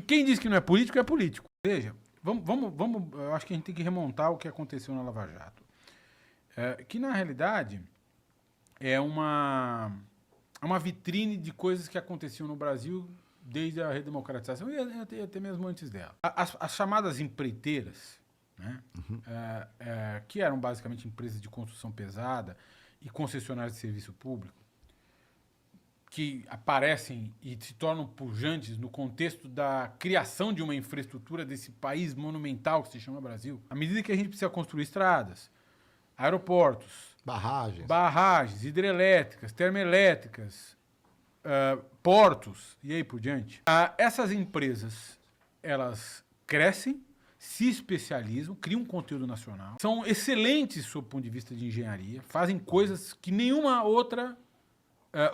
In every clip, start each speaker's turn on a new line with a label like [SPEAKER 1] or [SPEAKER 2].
[SPEAKER 1] quem diz que não é político, é político. Veja, vamos, eu acho que a gente tem que remontar o que aconteceu na Lava Jato. Que, na realidade, é uma vitrine de coisas que aconteciam no Brasil desde a redemocratização e até mesmo antes dela. As chamadas empreiteiras, né, que eram basicamente empresas de construção pesada e concessionárias de serviço público, que aparecem e se tornam pujantes no contexto da criação de uma infraestrutura desse país monumental que se chama Brasil. À medida que a gente precisa construir estradas, aeroportos, barragens, hidrelétricas, termoelétricas, portos e aí por diante, essas empresas, elas crescem, se especializam, criam conteúdo nacional, são excelentes sob o ponto de vista de engenharia, fazem coisas que nenhuma outra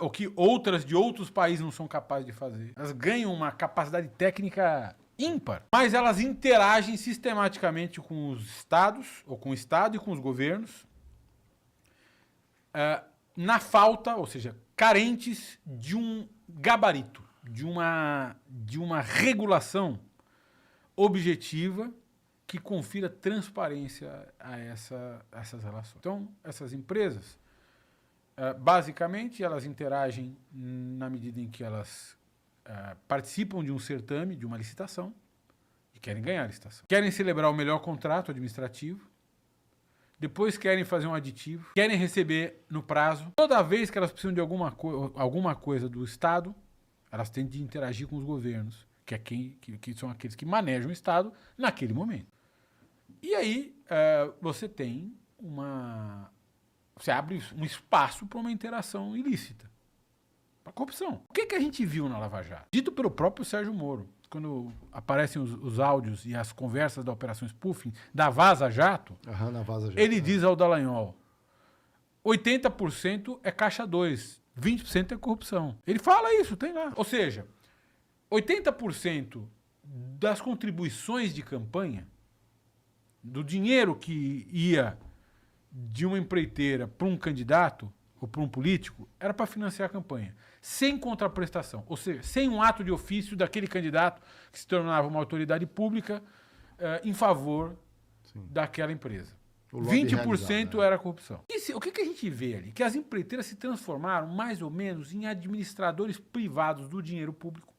[SPEAKER 1] ou que outras de outros países não são capazes de fazer. Elas ganham uma capacidade técnica ímpar, mas elas interagem sistematicamente com os estados, ou com o estado e com os governos, na falta, ou seja, carentes de um gabarito, de uma regulação objetiva que confira transparência a essas relações. Então, essas empresas, basicamente, elas interagem na medida em que elas participam de um certame, de uma licitação, e querem ganhar a licitação. Querem celebrar o melhor contrato administrativo, depois querem fazer um aditivo, querem receber no prazo. Toda vez que elas precisam de alguma coisa do Estado, elas têm de interagir com os governos, que são aqueles que manejam o Estado naquele momento. E aí você tem você abre um espaço para uma interação ilícita, para corrupção. O que a gente viu na Lava Jato? Dito pelo próprio Sérgio Moro, quando aparecem os áudios e as conversas da Operação Spoofing, da Vaza Jato, ele diz ao Dallagnol, 80% é caixa 2, 20% é corrupção. Ele fala isso, tem lá. Ou seja, 80% das contribuições de campanha, do dinheiro que ia de uma empreiteira para um candidato ou para um político, era para financiar a campanha, sem contraprestação, ou seja, sem um ato de ofício daquele candidato que se tornava uma autoridade pública em favor daquela empresa. 20% era corrupção. O que a gente vê ali? Que as empreiteiras se transformaram mais ou menos em administradores privados do dinheiro público,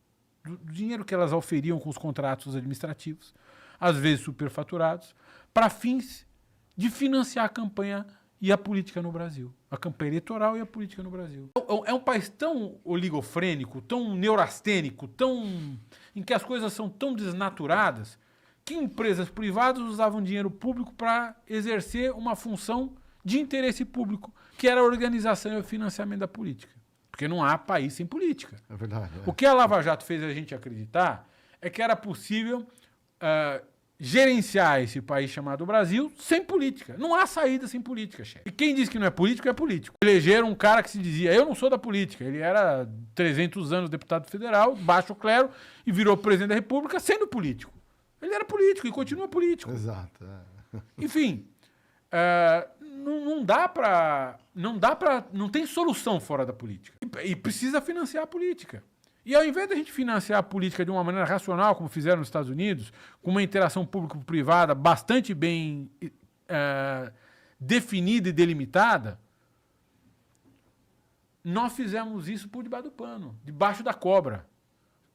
[SPEAKER 1] do dinheiro que elas auferiam com os contratos administrativos, às vezes superfaturados, para fins de financiar a campanha e a política no Brasil. A campanha eleitoral e a política no Brasil. É um país tão oligofrênico, tão neurastênico, em que as coisas são tão desnaturadas, que empresas privadas usavam dinheiro público para exercer uma função de interesse público, que era a organização e o financiamento da política. Porque não há país sem política.
[SPEAKER 2] É verdade.
[SPEAKER 1] O que a Lava Jato fez a gente acreditar é que era possível gerenciar esse país chamado Brasil sem política. Não há saída sem política, chefe. E quem diz que não é político, é político. Elegeram um cara que se dizia, eu não sou da política. Ele era 300 anos deputado federal, baixo clero, e virou presidente da República sendo político. Ele era político e continua político.
[SPEAKER 2] Exato.
[SPEAKER 1] Enfim, não tem solução fora da política. E precisa financiar a política. E ao invés da gente financiar a política de uma maneira racional, como fizeram nos Estados Unidos, com uma interação público-privada bastante bem definida e delimitada, nós fizemos isso por debaixo do pano, debaixo da cobra,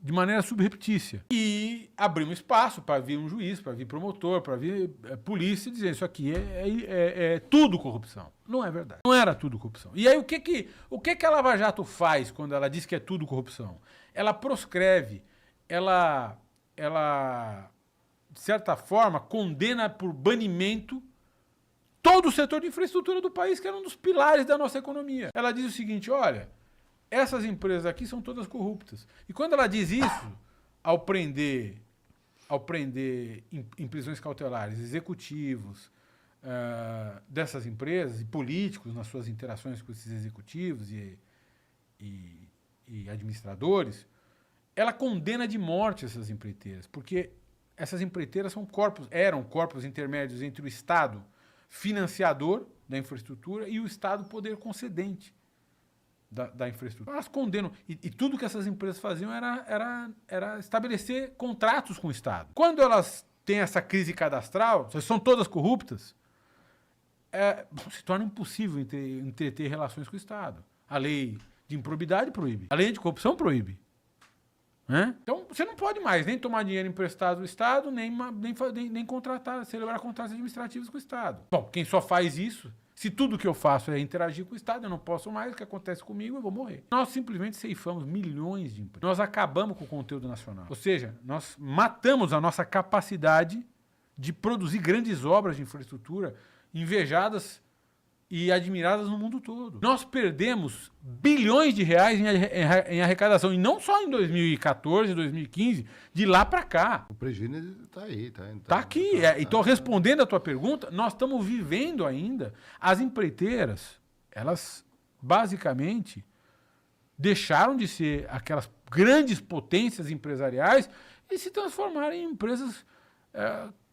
[SPEAKER 1] de maneira subreptícia. E abrimos espaço para vir um juiz, para vir promotor, para vir polícia, dizer isso aqui é tudo corrupção. Não é verdade. Não era tudo corrupção. E aí o que a Lava Jato faz quando ela diz que é tudo corrupção? Ela proscreve, ela de certa forma, condena por banimento todo o setor de infraestrutura do país, que era um dos pilares da nossa economia. Ela diz o seguinte, olha, essas empresas aqui são todas corruptas. E quando ela diz isso, ao prender em prisões cautelares executivos dessas empresas e políticos nas suas interações com esses executivos e administradores, ela condena de morte essas empreiteiras, porque essas empreiteiras eram corpos intermédios entre o Estado financiador da infraestrutura e o Estado poder concedente da infraestrutura. Elas condenam. E tudo que essas empresas faziam era estabelecer contratos com o Estado. Quando elas têm essa crise cadastral, são todas corruptas, se torna impossível entreter relações com o Estado. A lei de improbidade proíbe. A lei de corrupção proíbe. Né? Então, você não pode mais nem tomar dinheiro emprestado do Estado, nem contratar, celebrar contratos administrativos com o Estado. Bom, quem só faz isso, se tudo que eu faço é interagir com o Estado, eu não posso mais, o que acontece comigo, eu vou morrer. Nós simplesmente ceifamos milhões de empregos. Nós acabamos com o conteúdo nacional. Ou seja, nós matamos a nossa capacidade de produzir grandes obras de infraestrutura invejadas e admiradas no mundo todo. Nós perdemos bilhões de reais em arrecadação, e não só em 2014, 2015, de lá para cá.
[SPEAKER 2] O prejuízo está aí.
[SPEAKER 1] Está aqui. Então, respondendo a tua pergunta, nós estamos vivendo ainda. As empreiteiras, elas basicamente deixaram de ser aquelas grandes potências empresariais e se transformaram em empresas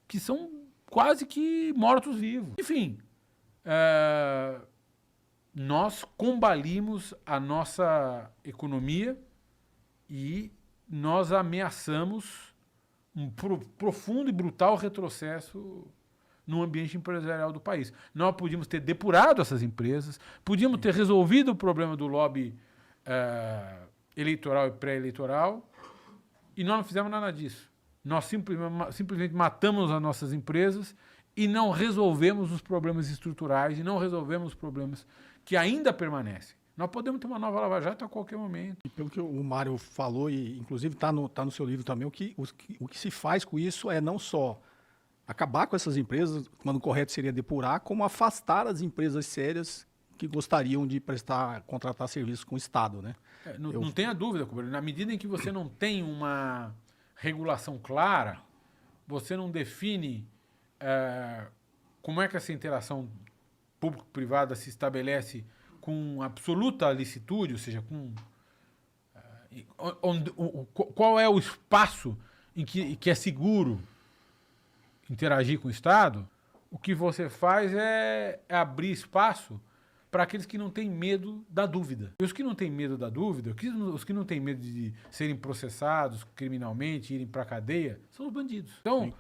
[SPEAKER 1] que são quase que mortos-vivos. Enfim, nós combalimos a nossa economia e nós ameaçamos um profundo e brutal retrocesso no ambiente empresarial do país. Nós podíamos ter depurado essas empresas, podíamos ter resolvido o problema do lobby eleitoral e pré-eleitoral, e nós não fizemos nada disso. Nós simplesmente matamos as nossas empresas e não resolvemos os problemas estruturais e não resolvemos os problemas que ainda permanecem. Nós podemos ter uma nova Lava Jato a qualquer momento.
[SPEAKER 3] E pelo que o Mário falou, e inclusive está no seu livro também, o que se faz com isso é não só acabar com essas empresas, quando o correto seria depurar, como afastar as empresas sérias que gostariam de contratar serviços com o Estado, né?
[SPEAKER 1] Não tenha dúvida, Cobreiro. Na medida em que você não tem uma regulação clara, você não define como é que essa interação público-privada se estabelece com absoluta licitude, ou seja, qual é o espaço em que é seguro interagir com o Estado, o que você faz é abrir espaço para aqueles que não têm medo da dúvida. E os que não têm medo da dúvida, os que não têm medo de serem processados criminalmente, irem para a cadeia, são os bandidos. Então,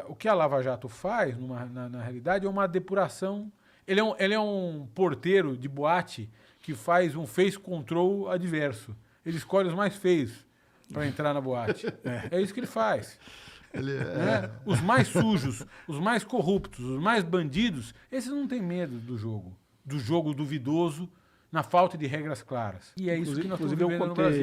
[SPEAKER 1] o que a Lava Jato faz, na realidade, é uma depuração. Ele é um porteiro de boate que faz um face control adverso. Ele escolhe os mais feios para entrar na boate. É isso que ele faz. Os mais sujos, os mais corruptos, os mais bandidos, esses não têm medo do jogo duvidoso, na falta de regras claras. E é isso que nós estamos vivendo no Brasil.